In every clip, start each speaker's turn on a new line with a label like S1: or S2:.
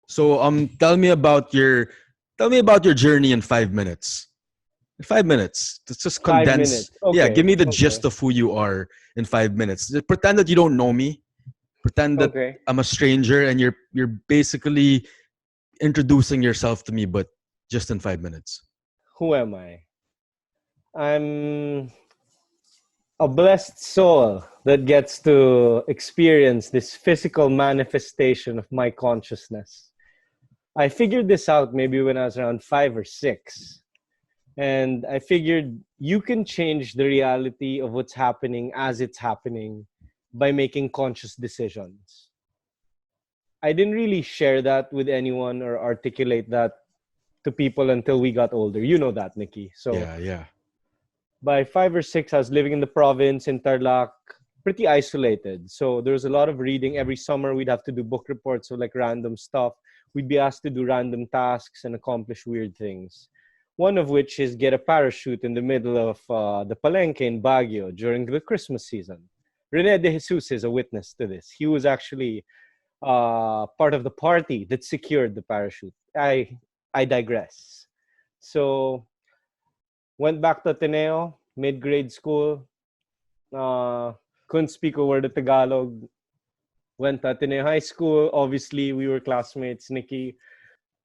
S1: So tell me about your journey in 5 minutes. In 5 minutes. Just
S2: Five
S1: condense.
S2: minutes.
S1: Yeah, give
S2: Okay.
S1: me the
S2: Okay.
S1: gist of who you are in 5 minutes. Just pretend that you don't know me. Pretend that
S2: Okay.
S1: I'm a stranger and you're basically introducing yourself to me, but just in 5 minutes.
S2: Who am I? I'm a blessed soul that gets to experience this physical manifestation of my consciousness. I figured this out maybe when I was around 5 or 6. And I figured you can change the reality of what's happening as it's happening by making conscious decisions. I didn't really share that with anyone or articulate that to people until we got older. You know that, Nikki. So
S1: Yeah, yeah.
S2: by 5 or 6, I was living in the province in Tarlac, pretty isolated. So there was a lot of reading. Every summer, we'd have to do book reports of like random stuff. We'd be asked to do random tasks and accomplish weird things. One of which is get a parachute in the middle of the Palenque in Baguio during the Christmas season. Rene de Jesus is a witness to this. He was actually part of the party that secured the parachute. I digress. So went back to Ateneo, mid-grade school. Uh, couldn't speak a word of Tagalog. Went to Ateneo High School. Obviously, we were classmates, Nikki.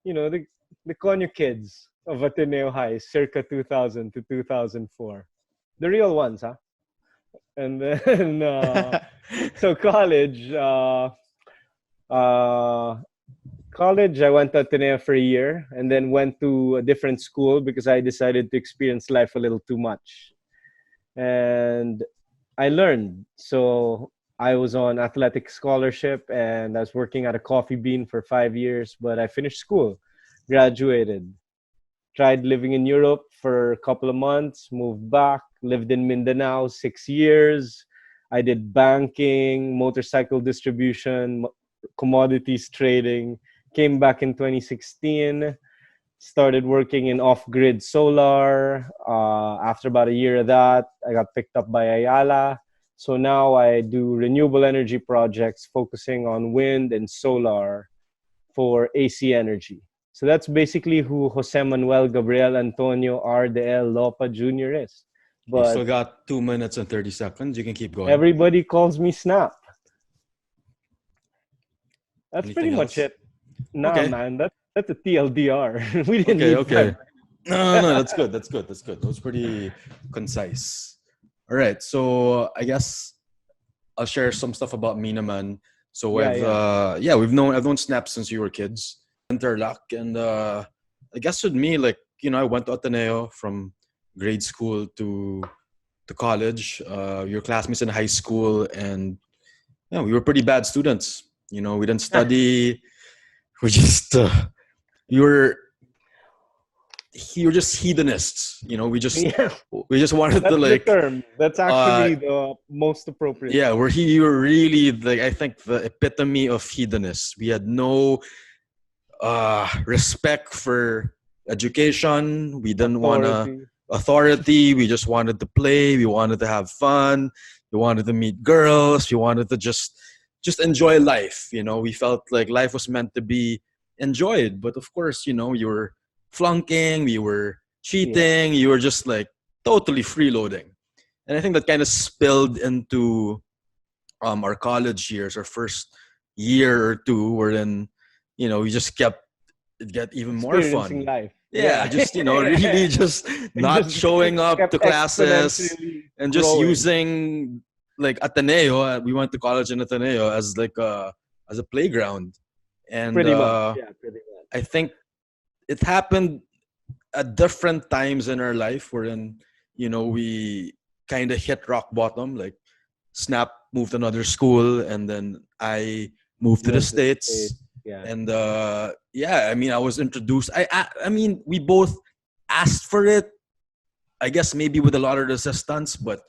S2: You know, the Conyo kids of Ateneo High, circa 2000 to 2004. The real ones, huh? And then, so uh, college, I went to Ateneo for a year and then went to a different school because I decided to experience life a little too much. And I learned. So I was on athletic scholarship and I was working at a coffee bean for 5 years, but I finished school, graduated, tried living in Europe for a couple of months, moved back, lived in Mindanao 6 years. I did banking, motorcycle distribution, commodities trading, came back in 2016, started working in off-grid solar. After about a year of that, I got picked up by Ayala. So now I do renewable energy projects focusing on wind and solar for AC energy. So that's basically who Jose Manuel Gabriel Antonio R. de L. Lopa Jr. is.
S1: You still
S2: But
S1: got 2 minutes and 30 seconds. You can keep going.
S2: everybody calls me Snap. That's pretty
S1: Anything
S2: much
S1: else?
S2: it. Nah,
S1: Okay.
S2: man, that's a TLDR. We didn't
S1: Okay,
S2: need
S1: okay.
S2: 5 minutes.
S1: No, that's good. That's good. That's good. That was pretty concise. All right. So I guess I'll share some stuff about me naman. So
S2: Yeah, yeah.
S1: I've known Snap since we were kids. Interlock and I guess with me, like, I went to Ateneo from grade school to college. Your classmates in high school, and yeah, we were pretty bad students. We didn't study. We just we were you were just hedonists.
S2: Yeah,
S1: We just wanted to
S2: that's the
S1: like
S2: term. That's
S1: uh
S2: actually the most appropriate
S1: yeah,
S2: term.
S1: you were really like, I think, the epitome of hedonists. We had no respect for education. We didn't want to
S2: Authority.
S1: authority. We just wanted to play. We wanted to have fun. We wanted to meet girls. We wanted to just enjoy life. We felt like life was meant to be enjoyed. But of course, you were flunking. You were
S2: Yeah.
S1: cheating. You were just like totally freeloading. And I think that kind of spilled into our college years, our first year or two, wherein we just kept it get even more
S2: Experiencing
S1: fun.
S2: life.
S1: Yeah,
S2: Yeah.
S1: just really just
S2: It
S1: not
S2: just
S1: showing up
S2: kept
S1: to classes
S2: exponentially
S1: and just
S2: growing.
S1: using like Ateneo. We went to college in Ateneo as like as a playground, and
S2: Pretty much. Yeah, pretty
S1: I
S2: much.
S1: think it happened at different times in our life, wherein we kind of hit rock bottom. Like Snap moved to another school, and then I moved to the
S2: Went to the States.
S1: States.
S2: Yeah.
S1: And yeah, I mean, I was introduced. I mean, we both asked for it. I guess maybe with a lot of resistance, but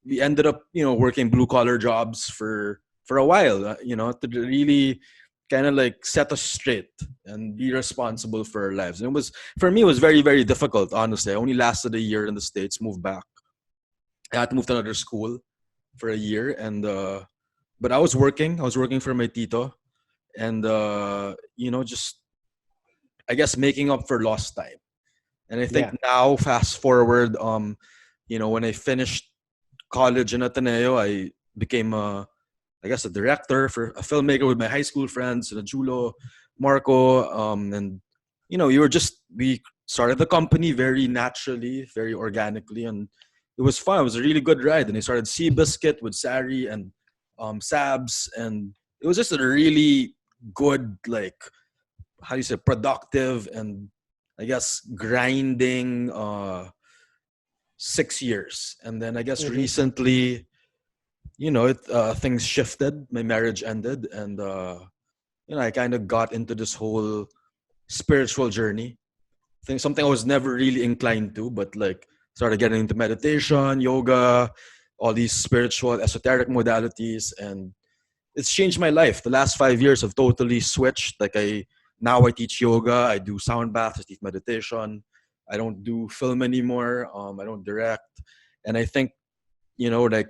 S1: we ended up, working blue collar jobs for a while. To really kind of like set us straight and be responsible for our lives. And it was, for me, it was very, very difficult. Honestly, I only lasted a year in the States. Moved back. I had to move to another school for a year, and but I was working. I was working for my tito, and just I guess making up for lost time. And I think
S2: Yeah.
S1: now, fast forward, when I finished college in Ateneo, I became a director for a filmmaker with my high school friends, Julo, Marco, and we started the company very naturally, very organically, and it was fun. It was a really good ride. And I started Seabiscuit with Sari and Sabs, and it was just a really good, like, how do you say, productive and I guess grinding 6 years. And then I guess
S2: Hmm.
S1: recently, things shifted. My marriage ended, and I kind of got into this whole spiritual journey. I think something I was never really inclined to, but like started getting into meditation, yoga, all these spiritual, esoteric modalities, and it's changed my life. The last 5 years have totally switched. Like I teach yoga, I do sound baths, I teach meditation. I don't do film anymore. I don't direct, and I think like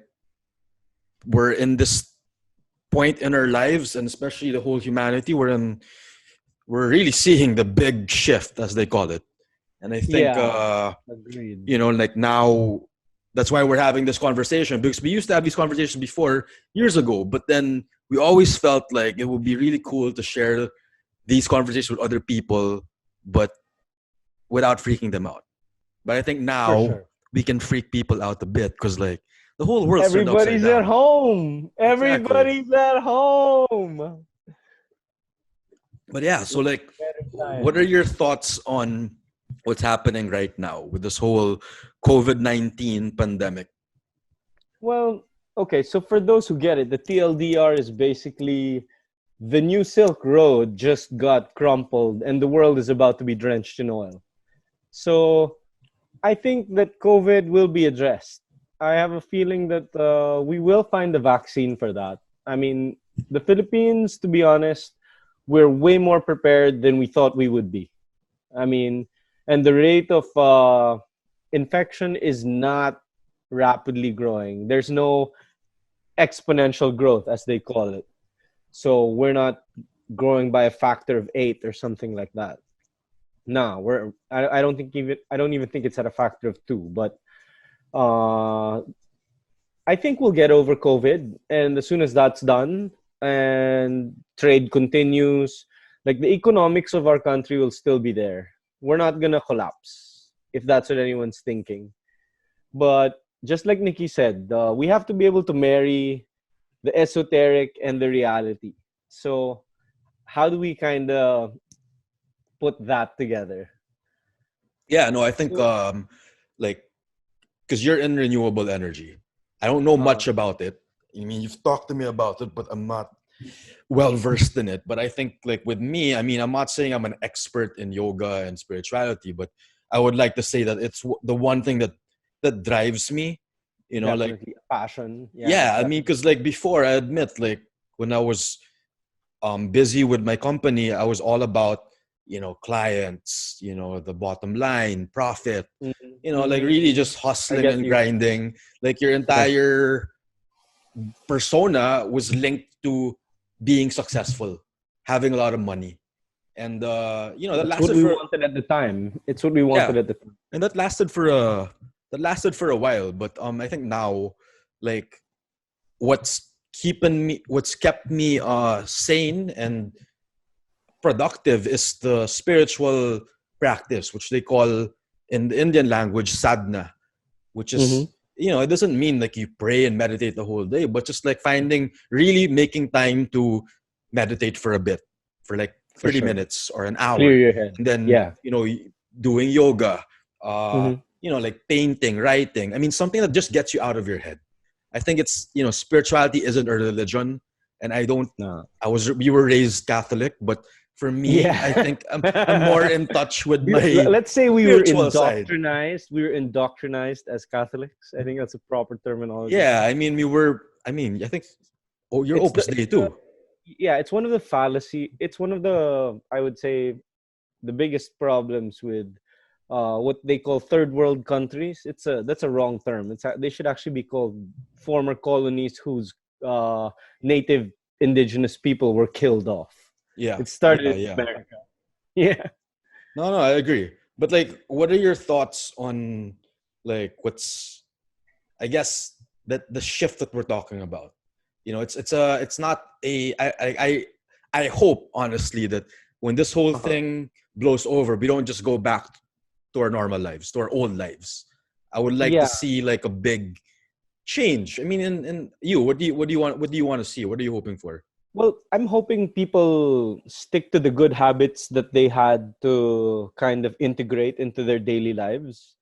S1: we're in this point in our lives, and especially the whole humanity, we're really seeing the big shift, as they call it. And I think
S2: Yeah. Agreed.
S1: like now, that's why we're having this conversation, because we used to have these conversations before, years ago, but then we always felt like it would be really cool to share these conversations with other people, but without freaking them out. But I think
S2: For
S1: now
S2: sure.
S1: we can freak people out a bit, because like the whole world's turned upside
S2: Everybody's at
S1: down.
S2: home.
S1: Exactly.
S2: Everybody's at home.
S1: But yeah, so
S2: What
S1: like,
S2: better
S1: what are
S2: time?
S1: your thoughts on what's happening right now with this whole COVID-19 pandemic?
S2: Well, okay, so for those who get it, the TLDR is basically the new Silk Road just got crumpled and the world is about to be drenched in oil. So I think that COVID will be addressed. I have a feeling that we will find a vaccine for that. I mean, the Philippines, to be honest, we're way more prepared than we thought we would be. I mean, and the rate of infection is not rapidly growing. There's no exponential growth, as they call it. So we're not growing by a factor of 8 or something like that. No, I don't even think it's at a factor of 2. But uh, I think we'll get over COVID, and as soon as that's done and trade continues, like the economics of our country will still be there. We're not gonna collapse if that's what anyone's thinking. But just like Nikki said, we have to be able to marry the esoteric and the reality. So how do we kind of put that together?
S1: Yeah, no, I think
S2: So,
S1: like, because you're in renewable energy. I don't know
S2: uh,
S1: much about it. I mean, you've talked to me about it, but I'm not well versed in it. But I think like with me, I mean, I'm not saying I'm an expert in yoga and spirituality, but I would like to say that it's the one thing that drives me. Like,
S2: definitely a passion. Yeah,
S1: yeah, I mean,
S2: definitely.
S1: because like before, I admit, like when I was busy with my company, I was all about clients, the bottom line, profit, like
S2: Mm-hmm.
S1: really just
S2: I
S1: hustling
S2: get
S1: and
S2: you.
S1: grinding. Like your
S2: Yeah.
S1: entire persona was linked to being successful, having a lot of money, and that
S2: That's what
S1: lasted
S2: we
S1: for,
S2: wanted at the time. It's what we
S1: yeah,
S2: wanted at the time.
S1: and that lasted for a while. But I think now, like, what's kept me sane and productive is the spiritual practice, which they call in the Indian language sadhana, which
S2: Mm-hmm.
S1: is, it doesn't mean like you pray and meditate the whole day, but just like really making time to meditate for a bit, for like
S2: For
S1: 30
S2: sure.
S1: minutes or an
S2: Clear
S1: hour,
S2: your head.
S1: and then
S2: Yeah.
S1: doing yoga,
S2: Mm-hmm.
S1: like painting, writing. I mean, something that just gets you out of your head. I think it's, spirituality isn't a religion, and I don't.
S2: No.
S1: We were raised Catholic, but for me, I
S2: Yeah.
S1: think I'm more in touch with my
S2: Let's say we were
S1: spiritual side.
S2: indoctrinized. We were indoctrinized as Catholics. I think that's a proper terminology.
S1: Yeah, I mean, we were. I mean, I think. Oh, you're
S2: It's
S1: Opus
S2: the
S1: Dei too.
S2: yeah, it's one of the fallacy. It's one of the, I would say, the biggest problems with what they call third world countries. That's a wrong term. They should actually be called former colonies whose native indigenous people were killed off.
S1: Yeah.
S2: It started
S1: Yeah.
S2: in
S1: Yeah.
S2: America. Yeah.
S1: No, I agree. But like, what are your thoughts on like what's I guess that the shift that we're talking about? You know, it's not a I hope honestly that when this whole
S2: Uh-huh.
S1: thing blows over, we don't just go back to our normal lives, to our old lives. I would like to
S2: Yeah.
S1: see like a big change. I mean, in you, what do you want to see? What are you hoping for?
S2: Well, I'm hoping people stick to the good habits that they had to kind of integrate into their daily lives,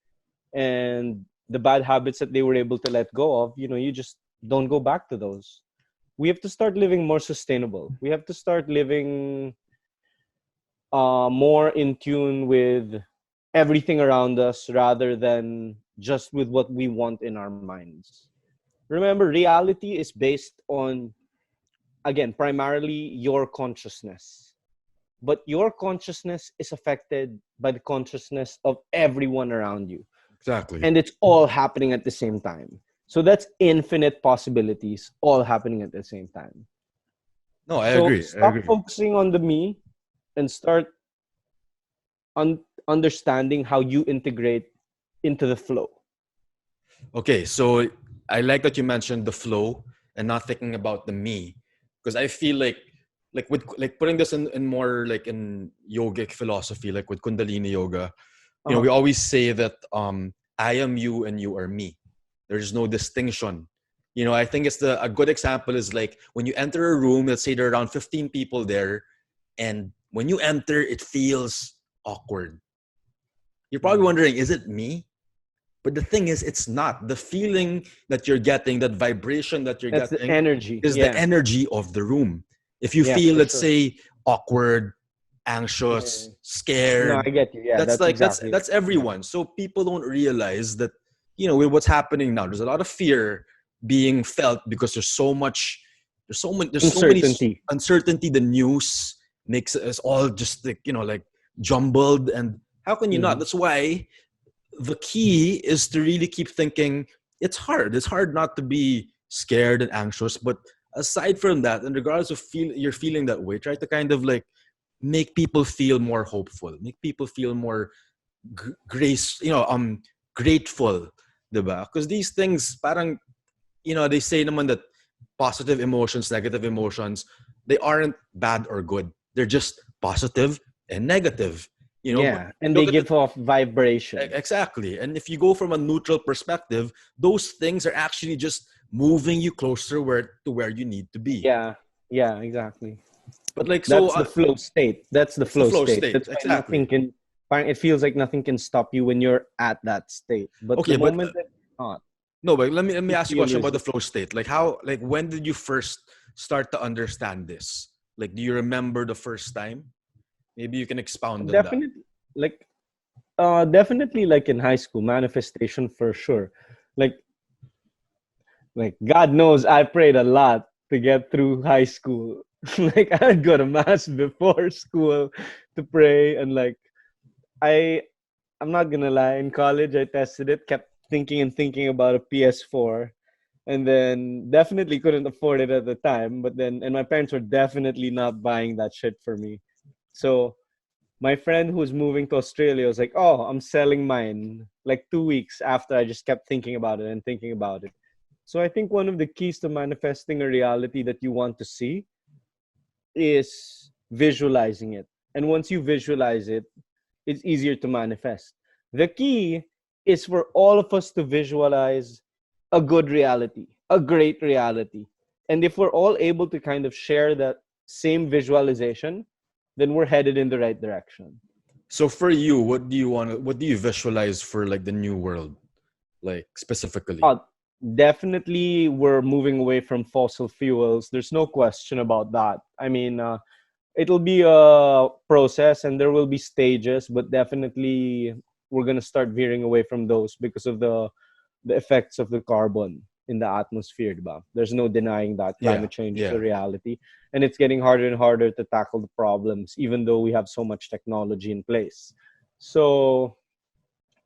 S2: and the bad habits that they were able to let go of, you just don't go back to those. We have to start living more sustainable. We have to start living more in tune with everything around us rather than just with what we want in our minds. Remember, reality is based on, again, primarily your consciousness. But your consciousness is affected by the consciousness of everyone around you.
S1: Exactly.
S2: And it's all happening at the same time. So that's infinite possibilities all happening at the same time.
S1: No, I
S2: So
S1: agree. I
S2: stop
S1: agree.
S2: focusing on the me and start understanding how you integrate into the flow.
S1: Okay, so I like that you mentioned the flow and not thinking about the me, because I feel like with like putting this in more like in yogic philosophy, like with Kundalini yoga, you know,
S2: Uh-huh.
S1: we always say that I am you and you are me. There's no distinction. You know, I think it's a good example is like when you enter a room, let's say there are around 15 people there, and when you enter, it feels awkward. You're probably
S2: Mm.
S1: wondering, is it me? But the thing is, it's not. The feeling that you're getting, that vibration that you're
S2: That's the
S1: getting,
S2: energy.
S1: is the
S2: Yeah.
S1: energy of the room. If you
S2: Yeah,
S1: feel,
S2: for
S1: let's
S2: sure.
S1: say, awkward,
S2: Yeah.
S1: anxious,
S2: No,
S1: scared,
S2: I get you. Yeah,
S1: that's
S2: that's
S1: like
S2: exactly it.
S1: that's
S2: Yeah.
S1: everyone. So people don't realize that, you know, with what's happening now, there's a lot of fear being felt because there's so many
S2: Uncertainty.
S1: uncertainty. The news makes us all just like, you know, like jumbled, and how can you not?
S2: Mhm.
S1: That's why the key is to really keep thinking. It's hard not to be scared and anxious, but aside from that, and regardless of you're feeling that way, try to kind of like make people feel more hopeful, make people feel more grace, grateful, diba? Because these things parang, you know, they say naman that positive emotions, negative emotions, they aren't bad or good, they're just positive and negative, you know. But
S2: Yeah, and they
S1: look at the
S2: give off vibration.
S1: exactly. And if you go from a neutral perspective, those things are actually just moving you closer to where you need to be.
S2: Yeah, yeah, exactly.
S1: But like, so
S2: That's the flow state. That's the
S1: it's the
S2: flow
S1: flow
S2: state.
S1: state.
S2: That's why
S1: Exactly.
S2: it feels like nothing can stop you when you're at that state. But the
S1: Okay, but
S2: moment that it's not,
S1: no, but let me
S2: you
S1: ask you a
S2: feel
S1: question about the
S2: resist.
S1: flow state. Like how, like when did you first start to understand this? Like, do you remember the first time? Maybe you can expound on that.
S2: Definitely, like, definitely, like in high school, manifestation for sure. Like, God knows I prayed a lot to get through high school. Like I'd go to mass before school to pray, and like I I'm not gonna lie, in college I tested it, kept thinking and thinking about a PS4, and then definitely couldn't afford it at the time. But then, and my parents were definitely not buying that shit for me. So my friend who was moving to Australia was like, "Oh, I'm selling mine." Like 2 weeks after, I just kept thinking about it and thinking about it. So I think one of the keys to manifesting a reality that you want to see is visualizing it. And once you visualize it, it's easier to manifest. The key is for all of us to visualize a good reality, a great reality. And if we're all able to kind of share that same visualization, then we're headed in the right direction.
S1: So for you, what do you visualize for like the new world? Like specifically?
S2: Uh, Definitely, we're moving away from fossil fuels. There's no question about that. I mean, it'll be a process and there will be stages, but definitely we're going to start veering away from those because of the effects of the carbon in the atmosphere, diba? There's no denying that
S1: Yeah.
S2: climate change is a
S1: Yeah.
S2: reality, and it's getting harder and harder to tackle the problems even though we have so much technology in place. So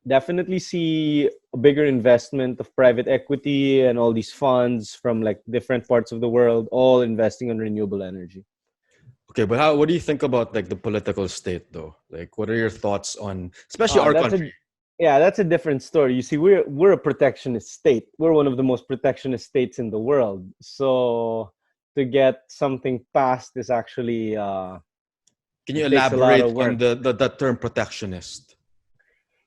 S2: definitely see a bigger investment of private equity and all these funds from like different parts of the world all investing on renewable energy.
S1: Okay, but what do you think about like the political state though? Like, what are your thoughts on, especially our
S2: That's a
S1: country?
S2: Yeah, that's a different story. You see, we're a protectionist state. We're one of the most protectionist states in the world. So to get something passed is actually
S1: Can you
S2: it takes a lot of
S1: elaborate on
S2: work.
S1: the term protectionist?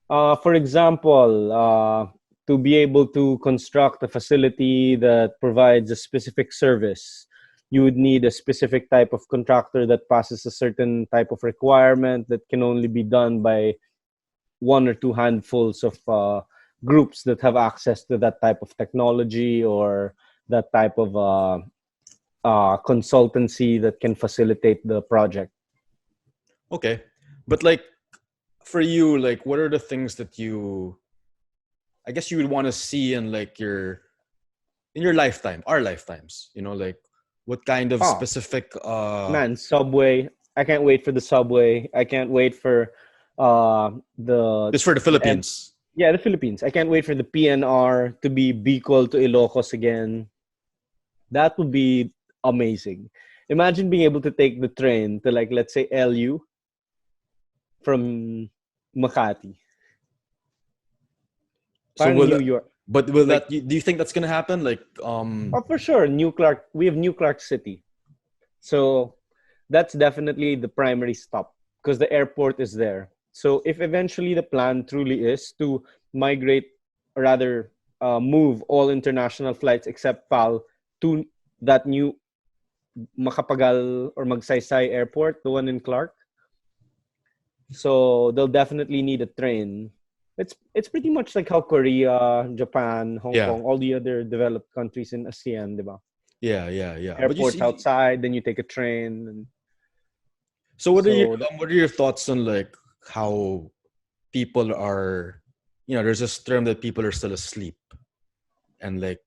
S2: For example, to be able to construct a facility that provides a specific service, you would need a specific type of contractor that passes a certain type of requirement that can only be done by one or two handfuls of groups that have access to that type of technology or that type of consultancy that can facilitate the project.
S1: Okay, but like for you, like what are the things that I guess you would want to see in like in your lifetime, our lifetimes, like what kind of
S2: Oh,
S1: specific
S2: man, subway. I can't wait for the subway. I can't wait for the
S1: this for the
S2: and
S1: Philippines.
S2: yeah, the Philippines. I can't wait for the PNR to be Bicol to Ilocos again. That would be amazing. Imagine being able to take the train to, like, let's say LU from Makati.
S1: So
S2: Parang
S1: will
S2: New York.
S1: but will
S2: Like,
S1: that do you think that's gonna happen? Like
S2: oh, for sure, we have New Clark City. So that's definitely the primary stop because the airport is there. So if eventually the plan truly is to migrate, or rather move all international flights except PAL to that new Makapagal or Magsaysay airport, the one in Clark, so they'll definitely need a train. It's pretty much like how Korea, Japan, Hong
S1: yeah,
S2: Kong, all the other developed countries in ASEAN, diba?
S1: yeah. But you
S2: Airports
S1: see,
S2: outside, then you take a train, and
S1: so
S2: so
S1: what are your thoughts on like how people are, there's this term that people are still asleep, and like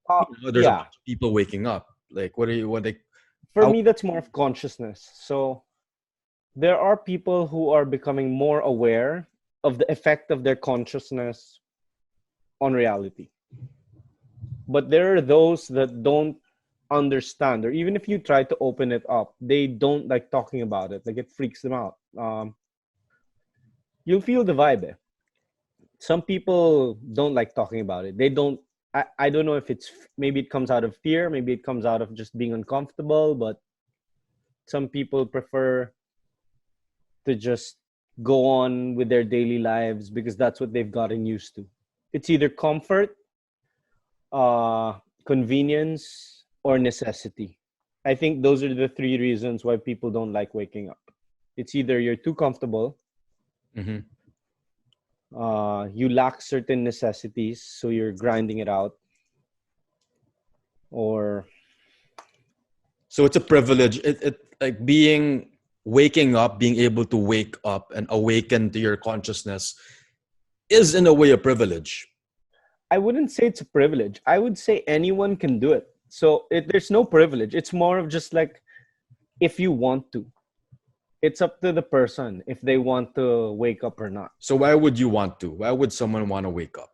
S1: there's a
S2: yeah.
S1: bunch of people waking up. Like what they
S2: For
S1: how
S2: me, that's more of consciousness. So there are people who are becoming more aware of the effect of their consciousness on reality, but there are those that don't understand, or even if you try to open it up, they don't like talking about it. Like, it freaks them out. You'll feel the vibe. Eh? Some people don't like talking about it. They don't. I don't know if it's, maybe it comes out of fear, maybe it comes out of just being uncomfortable, but some people prefer to just go on with their daily lives because that's what they've gotten used to. It's either comfort, convenience, or necessity. I think those are the three reasons why people don't like waking up. It's either you're too comfortable,
S1: Mhm.
S2: you lack certain necessities, so you're grinding it out, or
S1: So it's a privilege. It like waking up, being able to wake up and awaken to your consciousness is in a way a privilege.
S2: I wouldn't say it's a privilege. I would say anyone can do it. So there's no privilege. It's more of just like, if you want to. It's up to the person if they want to wake up or not.
S1: So why would you want to? Why would someone want to wake up?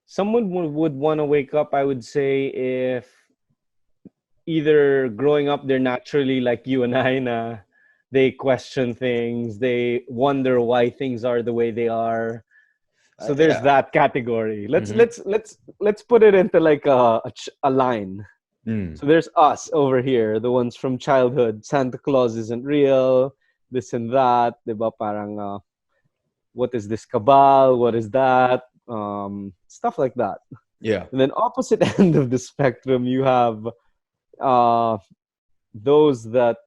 S2: Someone would want to wake up, I would say, if either growing up they're naturally like you and I, na they question things, they wonder why things are the way they are. So there's
S1: Yeah.
S2: that category. Let's
S1: Mm-hmm.
S2: let's let's let's put it into like a line.
S1: Mm.
S2: So there's us over here, the ones from childhood. Santa Claus isn't real, this and that, diba? Parang what is this cabal? What is that? Stuff like that.
S1: Yeah.
S2: And then opposite end of the spectrum, you have uh, those that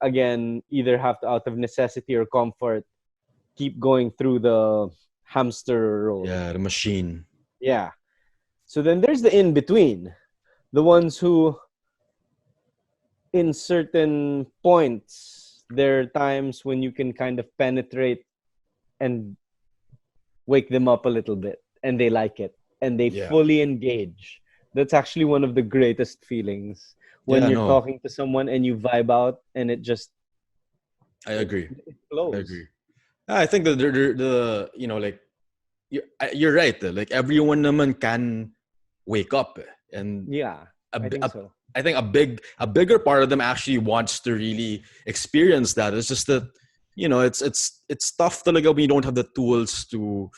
S2: again either have to, out of necessity or comfort, keep going through the hamster roll.
S1: Yeah. The machine.
S2: Yeah. So then there's the in between, the ones who, in certain points, there are times when you can kind of penetrate and wake them up a little bit, and they like it, and they
S1: Yeah.
S2: fully engage. That's actually one of the greatest feelings, when
S1: Yeah.
S2: you're
S1: No,
S2: talking to someone and you vibe out and it just
S1: I
S2: it,
S1: agree.
S2: it
S1: I
S2: flows.
S1: agree. I think that like you're right. Like everyone naman can wake up, and
S2: Yeah.
S1: a,
S2: I
S1: bi-
S2: think
S1: a
S2: so.
S1: I think a bigger part of them actually wants to really experience that. It's just that, it's tough talaga when you don't have the tools to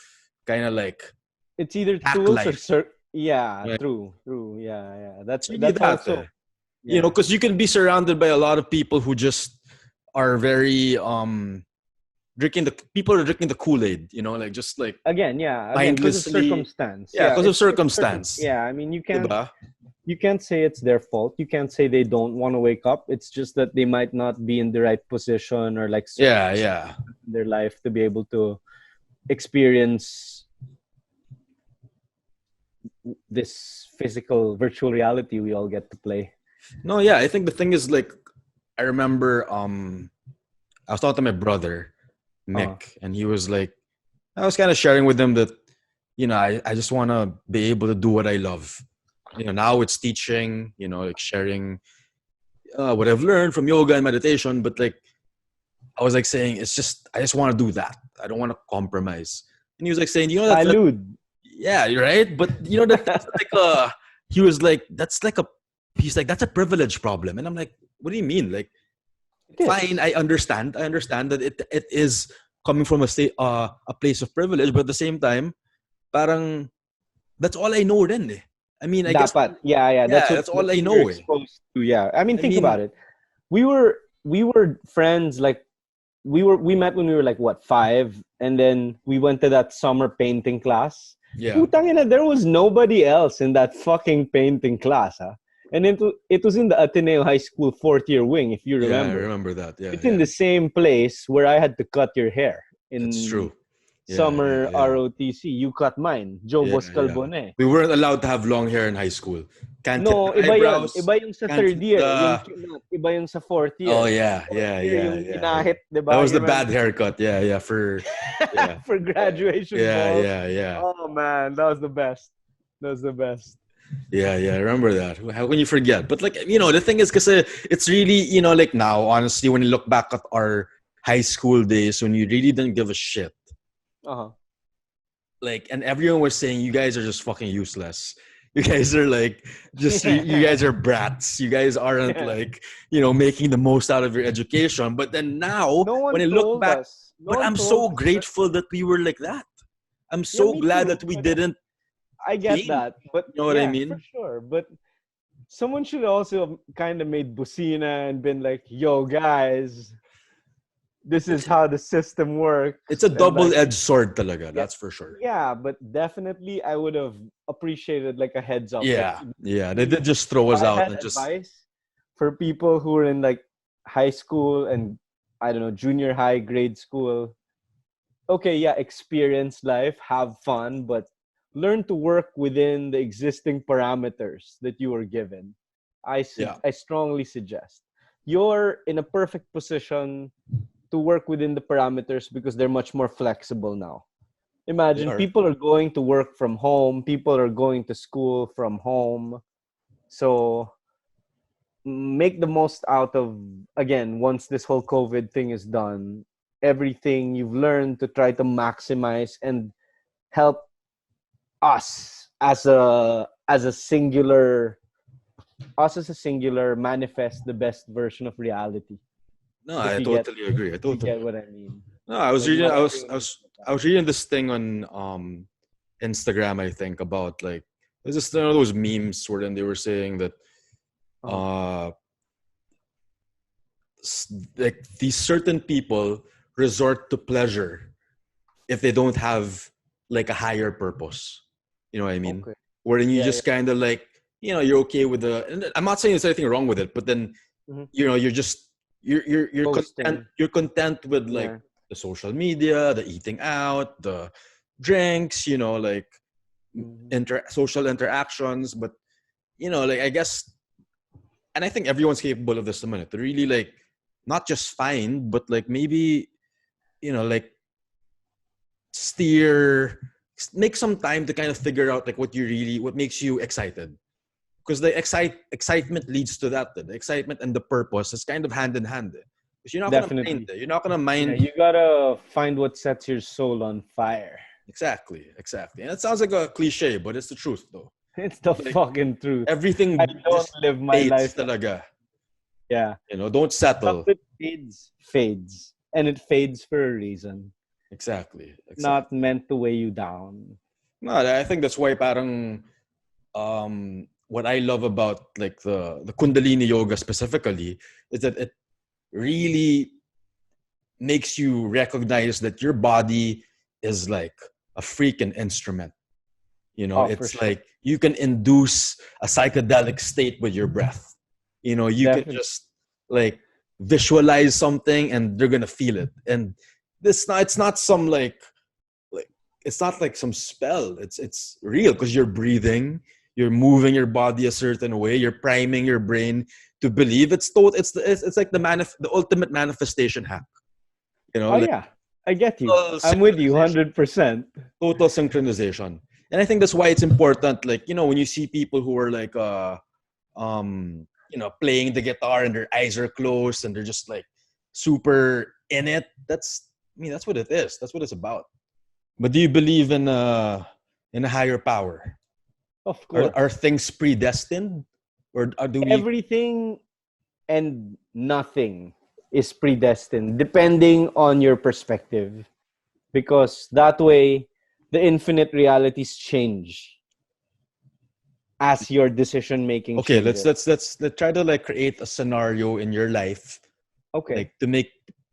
S1: kind of like
S2: It's either
S1: hack
S2: tools or
S1: life.
S2: yeah,
S1: Right?
S2: true. Yeah, yeah.
S1: It's really
S2: That's
S1: that.
S2: also yeah.
S1: Because you can be surrounded by a lot of people who just are very people are drinking the Kool-Aid, like just like
S2: Again, because of
S1: mindlessly.
S2: circumstance.
S1: Yeah, because of
S2: It's
S1: circumstance.
S2: yeah. I mean,
S1: Diba?
S2: you can't say it's their fault. You can't say they don't want to wake up. It's just that they might not be in the right position or like
S1: Yeah, yeah.
S2: in their life to be able to experience this physical virtual reality we all get to play.
S1: No, yeah. I think the thing is like I remember I was talking to my brother,
S2: Uh,
S1: Mick, and he was like I was kind of sharing with him that, I just wanna be able to do what I love. Now it's teaching, like sharing what I've learned from yoga and meditation, but like I was like saying, it's just I just want to do that. I don't want to compromise. And he was like saying, that
S2: Salud.
S1: yeah, you're right. But that's like he was like, he's like, that's a privilege problem. And I'm like, what do you mean? Like,
S2: It is.
S1: fine, I understand. I understand that it is coming from a place of privilege, but at the same time, parang that's all I know then. Eh. I mean, I guess
S2: Dapat. Yeah.
S1: yeah, that's all
S2: That's
S1: I
S2: what you're
S1: know. Eh.
S2: exposed to. Yeah. I mean,
S1: I
S2: think about
S1: mean,
S2: it. We were friends like we met when we were like what 5, and then we went to that summer painting class.
S1: yeah,
S2: Putang ina, there was nobody else in that fucking painting class, huh? And it was in the Ateneo High School 4th year wing, if you
S1: yeah, I
S2: remember.
S1: remember that. Yeah,
S2: It's in
S1: yeah,
S2: the same place where I had to cut your hair
S1: that's
S2: in
S1: true. Yeah,
S2: summer
S1: yeah, yeah.
S2: ROTC. You cut mine, Joe
S1: Yeah, yeah.
S2: Boscalbone.
S1: We weren't allowed to have long hair in high school. Can't hit
S2: No,
S1: the
S2: iba yun.
S1: eyebrows.
S2: Iba yung sa
S1: Can't
S2: third
S1: hit
S2: year, yung
S1: the.
S2: kinat. Iba yung sa fourth
S1: Oh
S2: year.
S1: yeah,
S2: Fourth
S1: yeah,
S2: year
S1: yeah,
S2: yung
S1: yeah, yeah.
S2: ginahit, di
S1: That
S2: ba?
S1: was
S2: You
S1: the bad
S2: remember?
S1: haircut. Yeah, yeah. Yeah,
S2: For graduation
S1: yeah,
S2: ball.
S1: yeah, yeah,
S2: Oh man, that was the best. That was the best.
S1: yeah, yeah. I remember that. How can you forget? But like the thing is, because it's really like now, honestly, when you look back at our high school days when you really didn't give a shit,
S2: Uh-huh.
S1: like, and everyone was saying you guys are just fucking useless. You guys are like you guys are brats. You guys aren't like making the most out of your education. But then now,
S2: No
S1: when
S2: one
S1: I look
S2: told
S1: back,
S2: us. No
S1: but
S2: one
S1: I'm
S2: told
S1: so
S2: us.
S1: grateful that we were like that. I'm
S2: Yeah,
S1: so
S2: me
S1: glad
S2: too.
S1: that we
S2: But
S1: didn't
S2: I get
S1: change.
S2: that. But
S1: You know what I
S2: yeah, for
S1: mean?
S2: sure. But someone should also kind of made Busina and been like, "Yo, guys, this is
S1: It's
S2: how the system
S1: it's a
S2: works." And like,
S1: double-edged sword, talaga.
S2: yeah,
S1: That's for sure.
S2: yeah. But definitely, I would have appreciated like a heads up. Like,
S1: Yeah, yeah. They
S2: if
S1: did just throw us
S2: I
S1: out
S2: had
S1: and just
S2: advice for people who are in like high school and I don't know, junior high, grade school. Okay, yeah, experience life, have fun, but learn to work within the existing parameters that you were given.
S1: yeah.
S2: I strongly suggest you're in a perfect position to work within the parameters because they're much more flexible now.
S1: They
S2: Imagine
S1: are.
S2: people are going to work from home, people are going to school from home. So make the most out of, again, once this whole COVID thing is done, everything you've learned to try to maximize and help us as a singular manifest the best version of reality.
S1: No,
S2: If
S1: I
S2: you get
S1: totally agree. I
S2: if you
S1: totally.
S2: get what I mean.
S1: No, I was
S2: Like
S1: reading.
S2: not everyone is like
S1: I was reading this thing on Instagram. I think about like there's just one of those memes where then they were saying that
S2: that.
S1: uh like these certain people resort to pleasure if they don't have like a higher purpose. You know what I mean?
S2: Okay.
S1: Wherein you
S2: Yeah, yeah.
S1: just kind of like you're okay with the. And I'm not saying there's anything wrong with it, but then
S2: Mhm.
S1: you're just you're content.
S2: Posting.
S1: You're content with like
S2: Yeah.
S1: the social media, the eating out, the drinks. Like
S2: Mhm.
S1: social interactions. But like I guess, and I think everyone's capable of this a minute to really like not just find, but like maybe like steer, make some time to kind of figure out like what makes you excited, because the excitement leads to that. The excitement and the purpose is kind of hand in hand. Because you're not gonna mind
S2: Definitely.
S1: it. You're not gonna
S2: Yeah,
S1: mind.
S2: you gotta find what sets your soul on fire.
S1: Exactly. And it sounds like a cliche, but it's the truth though.
S2: It's the
S1: Like,
S2: fucking truth.
S1: everything
S2: I don't
S1: just
S2: live my
S1: fades
S2: life.
S1: talaga.
S2: Yeah.
S1: Don't settle.
S2: Stuff that fades. And it fades for a reason.
S1: Exactly.
S2: Not meant to weigh you down.
S1: No, I think that's why parang what I love about like the Kundalini yoga specifically is that it really makes you recognize that your body is like a freaking instrument.
S2: Oh, for
S1: It's
S2: sure.
S1: like you can induce a psychedelic state with your breath. You can
S2: Definitely.
S1: just like visualize something and they're gonna feel it. And it's not some like it's not like some spell. It's real because you're breathing, you're moving your body a certain way, you're priming your brain to believe it's like the ultimate manifestation hack.
S2: Oh,
S1: Like
S2: yeah. I get you.
S1: total
S2: I'm with you
S1: synchronization.
S2: 100%.
S1: Total synchronization. And I think that's why it's important, like, when you see people who are like playing the guitar and their eyes are closed and they're just like super in it. That's what it is. That's what it's about. But do you believe in a higher power?
S2: Of
S1: Are
S2: course.
S1: things predestined, or do we?
S2: Everything and nothing is predestined, depending on your perspective. Because that way, the infinite realities change as your decision making
S1: Okay, let's
S2: changes.
S1: let's let's let's try to like create a scenario in your life,
S2: Okay.
S1: like to make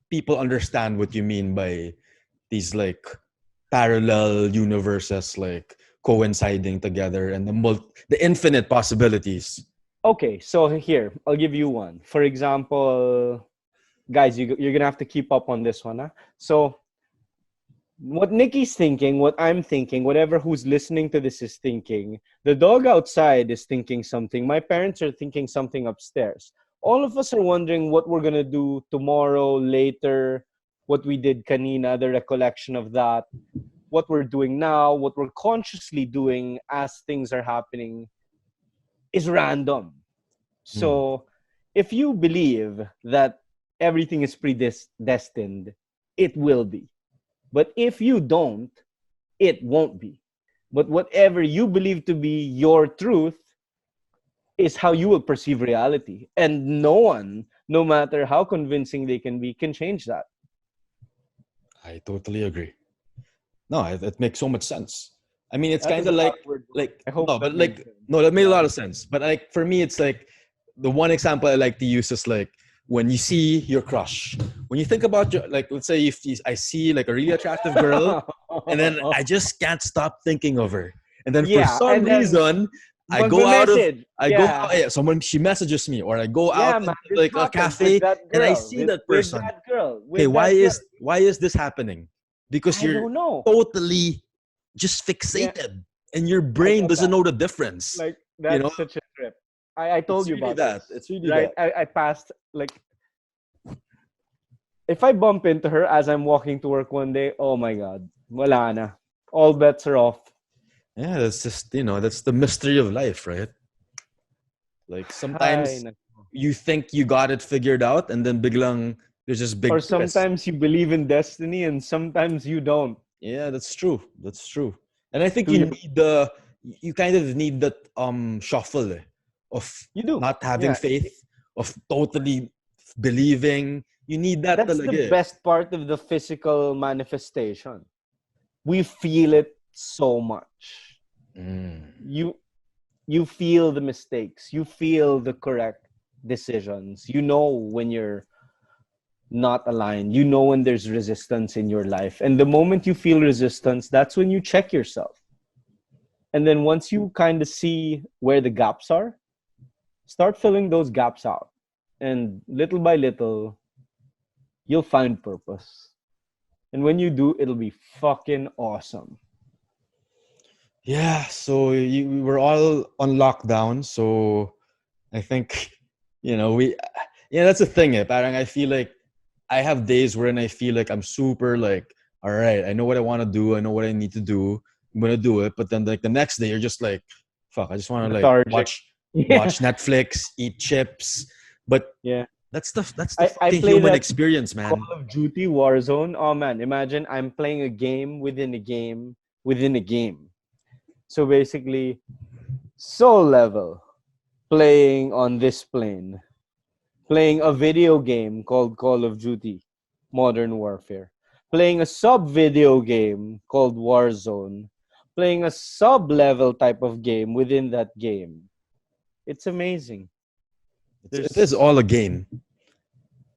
S1: people understand what you mean by these like parallel universes, like coinciding together, and the infinite possibilities.
S2: Okay. So here, I'll give you one. For example, guys, you're going to have to keep up on this one. Huh? So what Nikki's thinking, what I'm thinking, whatever who's listening to this is thinking, the dog outside is thinking something, my parents are thinking something upstairs. All of us are wondering what we're going to do tomorrow, later, what we did kanina, the recollection of that, what we're doing now, what we're consciously doing as things are happening is random.
S1: Hmm.
S2: So if you believe that everything is predestined, it will be. But if you don't, it won't be. But whatever you believe to be your truth is how you will perceive reality. And no one, no matter how convincing they can be, can change that.
S1: I totally agree. No, it makes so much sense. I mean, it's
S2: That
S1: kind
S2: was
S1: of
S2: a
S1: like
S2: backward one.
S1: like
S2: I hope
S1: no,
S2: that
S1: but
S2: made
S1: like
S2: sense.
S1: no, that made a
S2: Yeah.
S1: lot of sense. But like for me, it's like the one example I like to use is like when you see your crush. When you think about your like, let's say if I see like a really attractive girl, and then I just can't stop thinking of her, and then for
S2: Yeah.
S1: some
S2: And then
S1: reason
S2: message.
S1: I go
S2: Yeah.
S1: out, yeah, someone she messages me, or I go out
S2: Yeah, man.
S1: into
S2: This
S1: like a
S2: happened with
S1: cafe
S2: that
S1: and I
S2: girl.
S1: see that
S2: With
S1: person.
S2: that girl.
S1: Okay,
S2: With that girl.
S1: why is this happening? Because
S2: I
S1: you're
S2: don't know.
S1: totally just
S2: Yeah.
S1: fixated and your
S2: I
S1: brain
S2: get
S1: doesn't
S2: that.
S1: know the difference.
S2: Like,
S1: You know,
S2: that's such a trip. I told
S1: it's
S2: you
S1: really
S2: about
S1: that.
S2: this,
S1: It's really
S2: right?
S1: that.
S2: I passed, like, if I bump into her as I'm walking to work one day, oh my God, wala na. All bets are off.
S1: Yeah, that's just, that's the mystery of life, right? Like
S2: Ay,
S1: sometimes
S2: nako.
S1: you think you got it figured out and then biglang there's this
S2: Or
S1: big twist.
S2: sometimes you believe in destiny and sometimes you don't.
S1: Yeah, that's true. That's true. And I think
S2: Do you?
S1: you kind of need that shuffle of
S2: You do.
S1: not having
S2: Yeah.
S1: faith, of totally believing. You need that
S2: That's the
S1: talaga.
S2: best part of the physical manifestation. We feel it so much.
S1: Mm.
S2: You you feel the mistakes. You feel the correct decisions. You know when you're not aligned. You know when there's resistance in your life. And the moment you feel resistance, that's when you check yourself. And then once you kind of see where the gaps are, start filling those gaps out. And little by little, you'll find purpose. And when you do, it'll be fucking awesome.
S1: Yeah, so we were all on lockdown, so I think we that's the thing. Parang I feel like I have days wherein I feel like I'm super like, all right, I know what I want to do, I know what I need to do, I'm gonna do it. But then like the next day, you're just like, fuck, I just want to like
S2: Lethargic. Yeah.
S1: watch Netflix, eat chips. But
S2: Yeah.
S1: that's the
S2: I
S1: fucking
S2: play
S1: human
S2: that
S1: experience,
S2: Call
S1: man.
S2: of Duty Warzone. Oh man, imagine I'm playing a game within a game within a game. So basically, Soul level, playing on this plane, playing a video game called Call of Duty, Modern Warfare, playing a sub-video game called Warzone, playing a sub-level type of game within that game. It's amazing.
S1: It is
S2: There's
S1: all a game.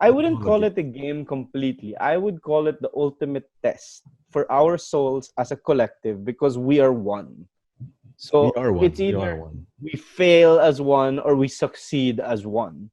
S2: I
S1: It's
S2: wouldn't
S1: all a
S2: call
S1: game.
S2: it a game completely. I would call it the ultimate test for our souls as a collective because we are one.
S1: We
S2: So
S1: are one.
S2: it's
S1: We are
S2: either
S1: one.
S2: we fail as one or we succeed as one.